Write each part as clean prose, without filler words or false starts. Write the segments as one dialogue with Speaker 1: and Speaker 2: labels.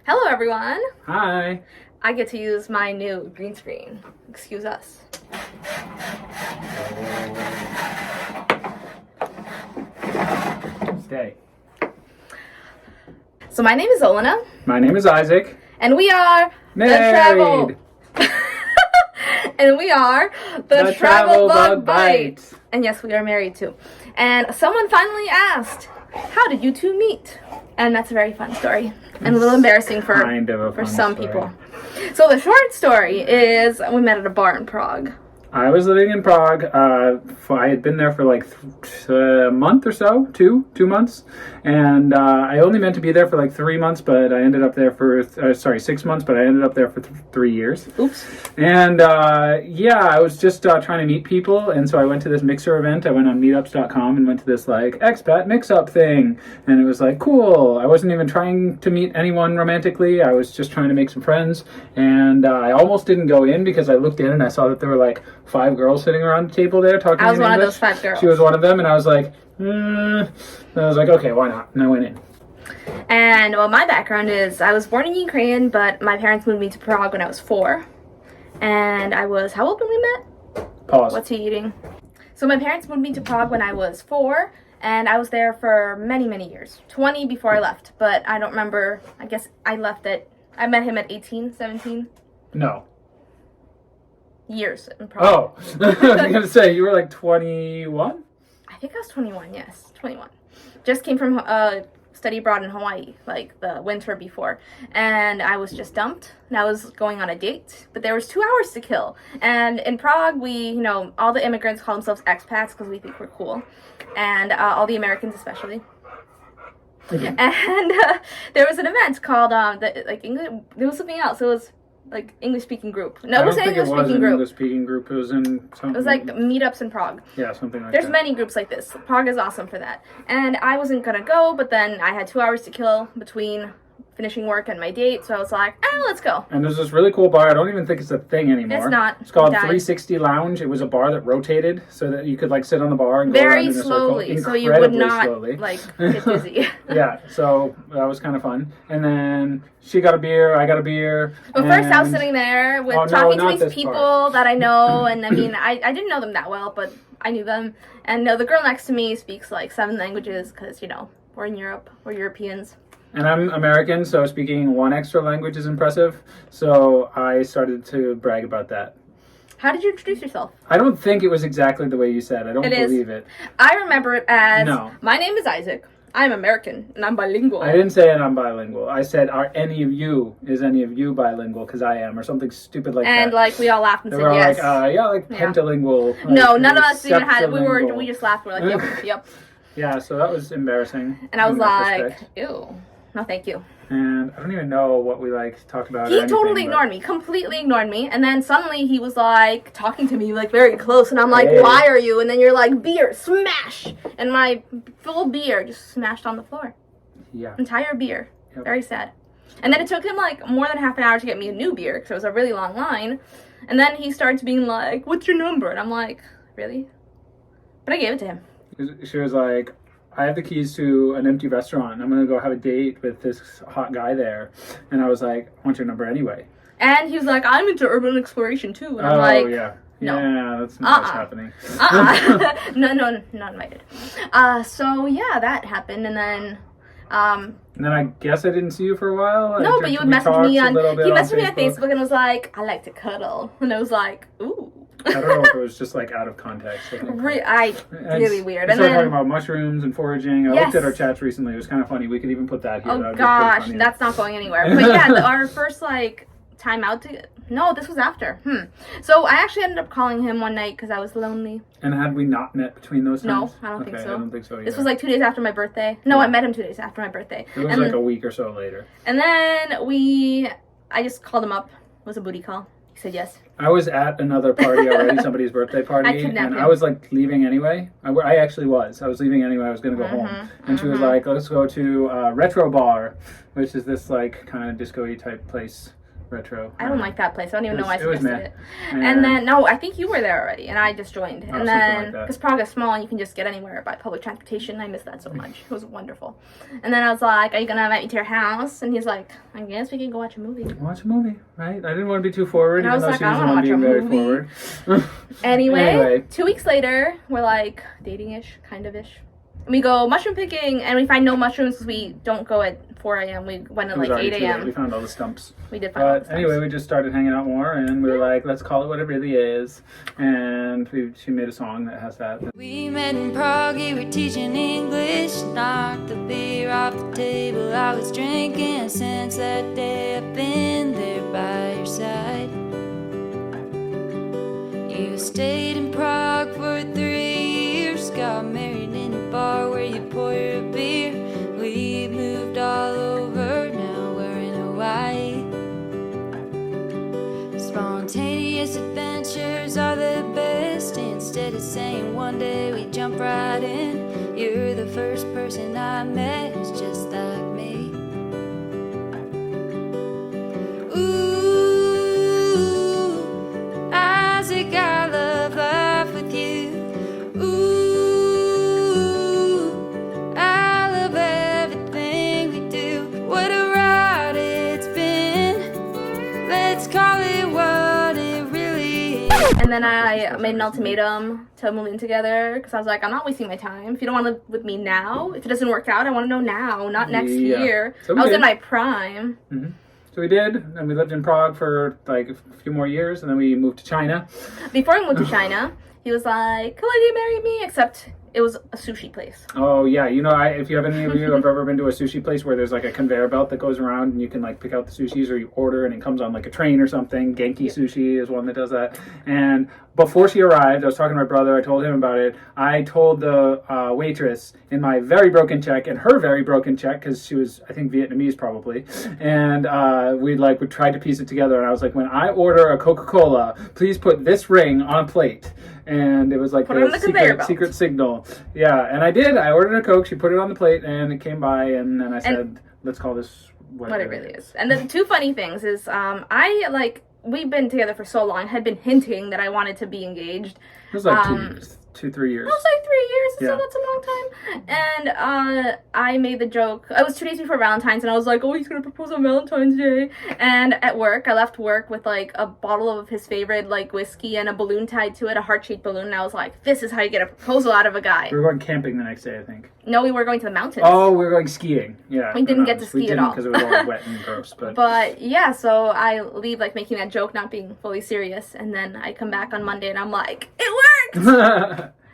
Speaker 1: Hello everyone!
Speaker 2: Hi!
Speaker 1: I get to use my new green screen. Excuse us.
Speaker 2: Stay.
Speaker 1: So my name is Olena.
Speaker 2: My name is Isaac.
Speaker 1: And we are
Speaker 2: Married.
Speaker 1: And we are
Speaker 2: The Travel Bug Bite.
Speaker 1: And yes, we are married too. And someone finally asked, how did you two meet? And that's a very fun story. And a little embarrassing for some people. So the short story is we met at a bar in Prague.
Speaker 2: I was living in Prague. I had been there for like a month or so, two months, and I only meant to be there for like 3 months, but I ended up there for 6 months, but I ended up there for 3 years.
Speaker 1: Oops.
Speaker 2: And I was just trying to meet people, and so I went to this mixer event. I went on meetups.com and went to this like expat mix-up thing, and it was like cool. I wasn't even trying to meet anyone romantically. I was just trying to make some friends, and I almost didn't go in because I looked in and I saw that there were like 5 girls sitting around the table there talking in English.
Speaker 1: I was one of those 5 girls.
Speaker 2: She was one of them, and I was like, And I was like, okay, why not? And I went in.
Speaker 1: And, well, my background is I was born in Ukraine, but my parents moved me to Prague when I was 4. And I was, how old when we met?
Speaker 2: Pause.
Speaker 1: What's he eating? So my parents moved me to Prague when I was 4, and I was there for many, many years. 20 before I left, but I don't remember. I guess I I met him at 18, 17.
Speaker 2: No.
Speaker 1: Years in Prague.
Speaker 2: Oh, I was going to say, you were like 21?
Speaker 1: I think I was 21, yes, 21. Just came from study abroad in Hawaii, like the winter before. And I was just dumped, and I was going on a date, but there was 2 hours to kill. And in Prague, all the immigrants call themselves expats because we think we're cool. And all the Americans especially.
Speaker 2: Okay.
Speaker 1: And there was an event called, English, there was something else. It was like English-speaking group. No, it was an English-speaking group.
Speaker 2: English-speaking group. It was in something.
Speaker 1: It was like meetups in Prague.
Speaker 2: Yeah, something like
Speaker 1: There's
Speaker 2: that.
Speaker 1: many groups like this. Prague is awesome for that. And I wasn't gonna go, but then I had 2 hours to kill between finishing work and my date, so I was like, let's go.
Speaker 2: And there's this really cool bar. I don't even think it's a thing anymore.
Speaker 1: It's not.
Speaker 2: It's called 360 Lounge. It was a bar that rotated so that you could like sit on the bar and go
Speaker 1: very
Speaker 2: around in a
Speaker 1: slowly,
Speaker 2: circle.
Speaker 1: so you would not
Speaker 2: slowly.
Speaker 1: get dizzy.
Speaker 2: Yeah, so that was kind of fun. And then she got a beer, I got a beer.
Speaker 1: But first I was sitting there talking to these people that I know, and I mean, I didn't know them that well, but I knew them. And the girl next to me speaks like 7 languages because, we're in Europe, we're Europeans.
Speaker 2: And I'm American, so speaking 1 extra language is impressive. So I started to brag about that.
Speaker 1: How did you introduce yourself?
Speaker 2: I don't think it was exactly the way you said. I don't believe it.
Speaker 1: I remember it as,
Speaker 2: No.
Speaker 1: My name is Isaac. I'm American, and I'm bilingual.
Speaker 2: I didn't say I'm bilingual. I said, is any of you bilingual? Because I am, or something stupid like that.
Speaker 1: And we all laughed and
Speaker 2: they
Speaker 1: said
Speaker 2: were
Speaker 1: yes.
Speaker 2: pentalingual.
Speaker 1: No, none of us even had, we just laughed. We're like, yep.
Speaker 2: Yeah, so that was embarrassing.
Speaker 1: And I was like, ew. No, thank you.
Speaker 2: And I don't even know what we talked about.
Speaker 1: He totally ignored me, completely ignored me. And then suddenly he was talking to me very close. And I'm like, why are you? And then you're like, beer, smash. And my full beer just smashed on the floor.
Speaker 2: Yeah.
Speaker 1: Entire beer.
Speaker 2: Yep.
Speaker 1: Very sad. And then it took him more than half an hour to get me a new beer because it was a really long line. And then he starts being like, what's your number? And I'm like, really? But I gave it to him.
Speaker 2: She was like, I have the keys to an empty restaurant. I'm going to go have a date with this hot guy there. And I was like, I want your number anyway. And
Speaker 1: he was like, I'm into urban exploration too. And I'm like,
Speaker 2: yeah.
Speaker 1: No.
Speaker 2: Yeah, that's not what's happening.
Speaker 1: No, not invited. So yeah, that happened. And then
Speaker 2: I guess I didn't see you for a while.
Speaker 1: No, but you would message me on Facebook and was like, I like to cuddle. And I was like, ooh.
Speaker 2: I don't know if it was just out of context.
Speaker 1: Really weird.
Speaker 2: We started talking about mushrooms and foraging. I looked at our chats recently. It was kind of funny. We could even put that here.
Speaker 1: Oh gosh, that's not going anywhere. But yeah, our first time out no, this was after. So I actually ended up calling him one night because I was lonely.
Speaker 2: And had we not met between those times?
Speaker 1: No, I don't think so.
Speaker 2: I don't think so either.
Speaker 1: This was 2 days after my birthday. No, I met him 2 days after my birthday.
Speaker 2: It was a week or so later.
Speaker 1: And then I just called him up. It was a booty call. He said yes.
Speaker 2: I was at another party already, somebody's birthday party, and I was leaving anyway. I actually was. I was leaving anyway. I was going to go home. And she was like, let's go to Retro Bar, which is this kind of disco-y type place retro.
Speaker 1: I don't like that place. I don't even know why I
Speaker 2: It was
Speaker 1: suggested it.
Speaker 2: meh.
Speaker 1: And then, no, I think you were there already, and I just joined.
Speaker 2: Oh,
Speaker 1: And
Speaker 2: something
Speaker 1: then,
Speaker 2: like that.
Speaker 1: because Prague is small and you can just get anywhere by public transportation. I miss that so much. It was wonderful. And then I was like, are you going to invite me to your house? And he's like, I guess we can go watch a movie.
Speaker 2: Watch a movie, right? I didn't want to be too forward,
Speaker 1: And I
Speaker 2: even
Speaker 1: was
Speaker 2: though
Speaker 1: like,
Speaker 2: she
Speaker 1: I
Speaker 2: was the
Speaker 1: don't
Speaker 2: one being
Speaker 1: wanna
Speaker 2: very
Speaker 1: watch a
Speaker 2: forward.
Speaker 1: Anyway, 2 weeks later, we're like dating-ish, kind of-ish. We go mushroom picking, and we find no mushrooms because we don't go at 4 a.m. We went at
Speaker 2: It was
Speaker 1: like
Speaker 2: already
Speaker 1: 8
Speaker 2: too late.
Speaker 1: a.m.
Speaker 2: We found all the stumps.
Speaker 1: We did find all the
Speaker 2: But
Speaker 1: stumps.
Speaker 2: anyway, we just started hanging out more, and we were like, let's call it what it really is. And she made a song that has that.
Speaker 3: We met in Prague, you were teaching English. Knocked the beer off the table I was drinking. Since that day I've been there by your side. You stayed in Prague for 3 years. Got married in a bar where you pour your beer. We moved all over, now we're in Hawaii. Spontaneous adventures are the best. Instead of saying one day we jump right in. You're the first person I met who's just like me. Ooh, Isaac, I love life with you. Ooh, I love everything we do. What a ride it's been. Let's call it what it really is.
Speaker 1: And then I made an ultimatum to move in together because I was like, I'm not wasting my time. If you don't want to live with me now, if it doesn't work out, I want to know now, not next
Speaker 2: Yeah.
Speaker 1: year.
Speaker 2: So we
Speaker 1: I was
Speaker 2: did.
Speaker 1: in my prime.
Speaker 2: Mm-hmm. So we did, and we lived in Prague for like a few more years, and then we moved to China.
Speaker 1: Before we moved to China, he was like, will you marry me? Except it was a sushi place.
Speaker 2: Oh yeah, you know, if you have any of you have ever been to a sushi place where there's like a conveyor belt that goes around and you can like pick out the sushis, or you order and it comes on like a train or something. Genki Sushi is one that does that. And before she arrived, I was talking to my brother. I told him about it. I told the waitress in my very broken Czech and her very broken Czech, because she was, I think, Vietnamese probably. And we tried to piece it together. And I was like, when I order a Coca-Cola, please put this ring on a plate. And it was like
Speaker 1: Put it on the conveyor belt.
Speaker 2: secret signal. Yeah, and I did. I ordered a Coke. She put it on the plate, and it came by. And then I said, let's call this what
Speaker 1: it really is. And the two funny things is, we've been together for so long, had been hinting that I wanted to be engaged.
Speaker 2: It was like 2 years. 2-3 years.
Speaker 1: It was like 3 years,
Speaker 2: Yeah.
Speaker 1: so that's a long time. And I made the joke. It was 2 days before Valentine's, and I was like, oh, he's going to propose on Valentine's Day. And at work, I left work with, like, a bottle of his favorite, like, whiskey and a balloon tied to it, a heart-shaped balloon. And I was like, this is how you get a proposal out of a guy.
Speaker 2: We were going camping the next day, I think.
Speaker 1: No, we were going to the mountains.
Speaker 2: Oh, we were going skiing. Yeah.
Speaker 1: We didn't get to ski at all.
Speaker 2: because it was all wet and gross.
Speaker 1: But yeah, so I leave, like, making that joke, not being fully serious. And then I come back on Monday, and I'm like, it worked!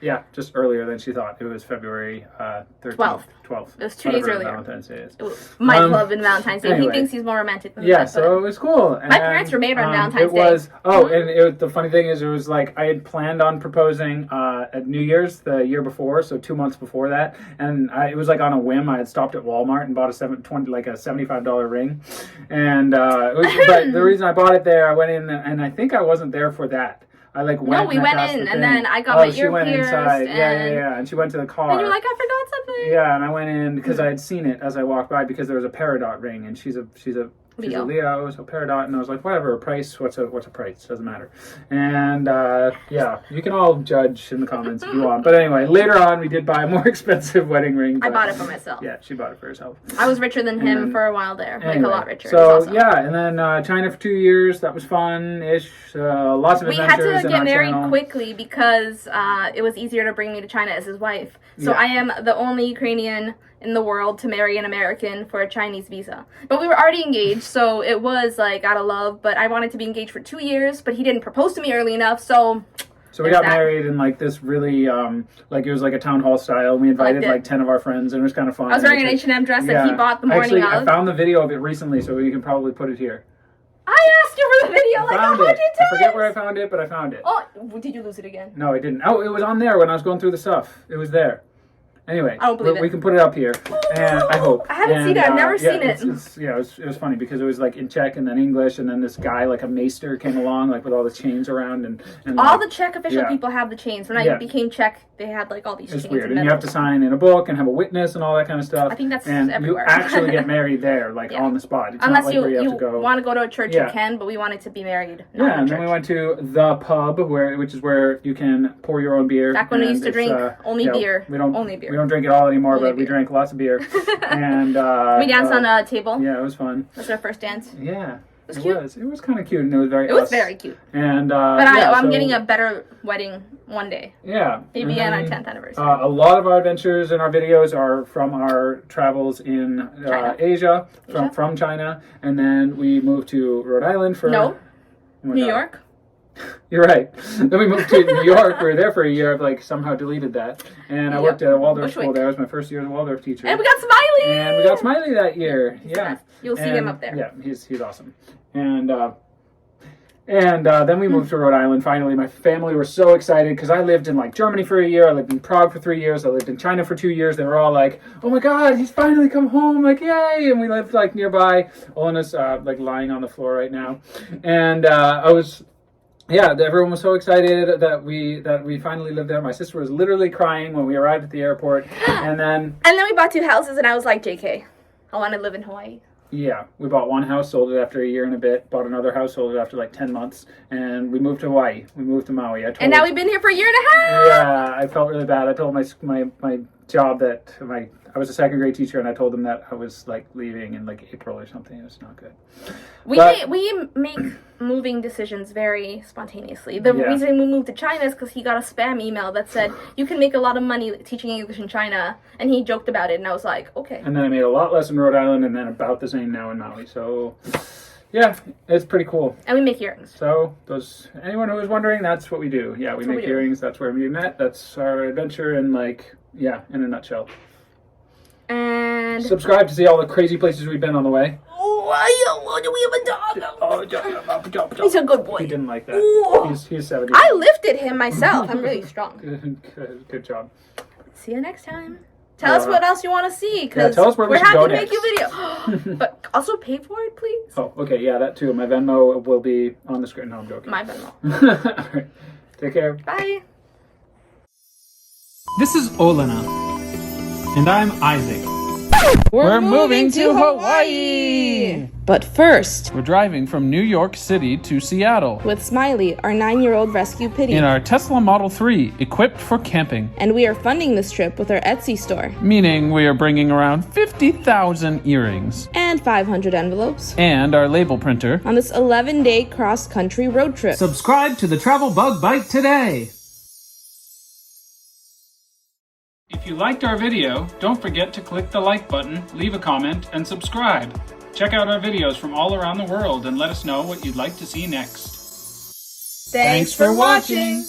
Speaker 2: Yeah, just earlier than she thought. It was February 13th.
Speaker 1: 12th. It was 2 days earlier.
Speaker 2: Valentine's Day is.
Speaker 1: My love in Valentine's Day.
Speaker 2: Anyway.
Speaker 1: He thinks he's more romantic than
Speaker 2: Yeah,
Speaker 1: that,
Speaker 2: so it was cool. And,
Speaker 1: my parents were married on Valentine's Day.
Speaker 2: It was, the funny thing is, it was like, I had planned on proposing at New Year's the year before, so 2 months before that, and it was like on a whim. I had stopped at Walmart and bought a $75 ring, and but the reason I bought it there, I went in, and I think I wasn't there for that. I went.
Speaker 1: No, we went in, and then I got my ear pierced.
Speaker 2: Yeah, and she went to the car.
Speaker 1: And you're like, I forgot something.
Speaker 2: Yeah, and I went in because I had seen it as I walked by, because there was a peridot ring, and she's a Leo, so peridot, and I was like, whatever, a price, what's a price, doesn't matter. And yeah, you can all judge in the comments if you want. But anyway, later on, we did buy a more expensive wedding ring.
Speaker 1: I bought it for myself.
Speaker 2: Yeah, she bought it for herself.
Speaker 1: I was richer than him for a while there,
Speaker 2: anyway,
Speaker 1: like a lot richer.
Speaker 2: So yeah, and then China for 2 years, that was fun-ish, lots of
Speaker 1: we
Speaker 2: adventures.
Speaker 1: had to
Speaker 2: in
Speaker 1: get
Speaker 2: our
Speaker 1: married
Speaker 2: channel.
Speaker 1: quickly because it was easier to bring me to China as his wife. So
Speaker 2: Yeah.
Speaker 1: I am the only Ukrainian in the world to marry an American for a Chinese visa. But we were already engaged, so it was like out of love, but I wanted to be engaged for 2 years, but he didn't propose to me early enough, so
Speaker 2: we got married in like this really, like it was like a town hall style. We invited like 10 of our friends, and it was kind of fun.
Speaker 1: I was wearing an H&M dress that he bought the morning
Speaker 2: I
Speaker 1: of.
Speaker 2: found the video of it recently, so we can probably put it here.
Speaker 1: I asked you for the video like 100 times!
Speaker 2: I forget where I found it, but I found it.
Speaker 1: Oh, did you lose it again?
Speaker 2: No, I didn't. Oh, it was on there when I was going through the stuff. It was there. Anyway,
Speaker 1: I don't believe
Speaker 2: we
Speaker 1: it.
Speaker 2: can put it up here, and I hope.
Speaker 1: I haven't seen it. I've never seen it.
Speaker 2: It was funny because it was like in Czech and then English, and then this guy, like a maester, came along like with all the chains around, and
Speaker 1: all
Speaker 2: like,
Speaker 1: the Czech official people have the chains. When I became Czech, they had like all these chains.
Speaker 2: It's weird, and you have to sign in a book and have a witness and all that kind of stuff.
Speaker 1: I think that's
Speaker 2: and
Speaker 1: everywhere.
Speaker 2: You actually get married there, like on the spot. It's
Speaker 1: Unless
Speaker 2: not like where you have to go.
Speaker 1: want to go to a church, you can. But we wanted to be married.
Speaker 2: Yeah, and then we went to the pub, which is where you can pour your own beer.
Speaker 1: Back when we used to drink only beer.
Speaker 2: We don't
Speaker 1: only beer.
Speaker 2: We don't drink it all anymore, but we drank lots of beer. And
Speaker 1: we danced on a table.
Speaker 2: Yeah, it was fun.
Speaker 1: That was our first dance.
Speaker 2: Yeah.
Speaker 1: It was cute.
Speaker 2: It was kind of cute, and it was very.
Speaker 1: It was very cute.
Speaker 2: And
Speaker 1: but I'm getting a better wedding one day.
Speaker 2: Yeah.
Speaker 1: Maybe on our 10th anniversary.
Speaker 2: A lot of our adventures in our videos are from our travels in Asia, from China, and then we moved to Rhode Island for
Speaker 1: New York.
Speaker 2: You're right. Then we moved to New York. We were there for a year. I've like somehow deleted that, and I worked at a Waldorf school there. It was my first year as a Waldorf teacher.
Speaker 1: And we got Smiley.
Speaker 2: And we got Smiley that year. Yeah,
Speaker 1: you'll see him up there.
Speaker 2: Yeah, he's awesome. And then we moved to Rhode Island. Finally, my family were so excited because I lived in like Germany for a year. I lived in Prague for 3 years. I lived in China for 2 years. They were all like, "Oh my God, he's finally come home!" Like, yay! And we lived like nearby. Olena's like lying on the floor right now, and I was. Yeah, everyone was so excited that we finally lived there. My sister was literally crying when we arrived at the airport, and then
Speaker 1: we bought 2 houses, and I was like, "JK, I want to live in Hawaii."
Speaker 2: Yeah, we bought one house, sold it after a year and a bit. Bought another house, sold it after like 10 months, and we moved to Hawaii. We moved to Maui.
Speaker 1: And now we've been here for a year and a half.
Speaker 2: Yeah, I felt really bad. I told my job that I was a second grade teacher, and I told them that I was like leaving in like April or something. It was not good.
Speaker 1: We make moving decisions very spontaneously. The reason we moved to China is because he got a spam email that said you can make a lot of money teaching English in China, and he joked about it, and I was like, okay.
Speaker 2: And then I made a lot less in Rhode Island, and then about the same now in Maui. So, yeah, it's pretty cool.
Speaker 1: And we make earrings.
Speaker 2: So, anyone who was wondering, that's what we do. Yeah, we make earrings. That's where we met. That's our adventure, and in a nutshell.
Speaker 1: And
Speaker 2: subscribe to see all the crazy places we've been on the way.
Speaker 1: Oh, do we have a dog? He's a good boy.
Speaker 2: He didn't like that. He's 70.
Speaker 1: I lifted him myself. I'm really strong.
Speaker 2: Good job.
Speaker 1: See you next time. Tell us what else you want to see, because
Speaker 2: tell us where
Speaker 1: we're happy to make
Speaker 2: next.
Speaker 1: you video. But also pay for it, please.
Speaker 2: Oh, okay. Yeah, that too. My Venmo will be on the screen. No, I'm joking.
Speaker 1: My Venmo.
Speaker 2: All right. Take care.
Speaker 1: Bye.
Speaker 2: This is Olena. And I'm Isaac.
Speaker 4: We're moving to Hawaii! But first,
Speaker 2: we're driving from New York City to Seattle
Speaker 4: with Smiley, our 9-year-old rescue pitty,
Speaker 2: in our Tesla Model 3, equipped for camping.
Speaker 4: And we are funding this trip with our Etsy store.
Speaker 2: Meaning we are bringing around 50,000 earrings.
Speaker 4: And 500 envelopes.
Speaker 2: And our label printer.
Speaker 4: On this 11-day cross-country road trip.
Speaker 2: Subscribe to the Travel Bug Bite today! If you liked our video, don't forget to click the like button, leave a comment, and subscribe. Check out our videos from all around the world and let us know what you'd like to see next.
Speaker 1: Thanks for watching!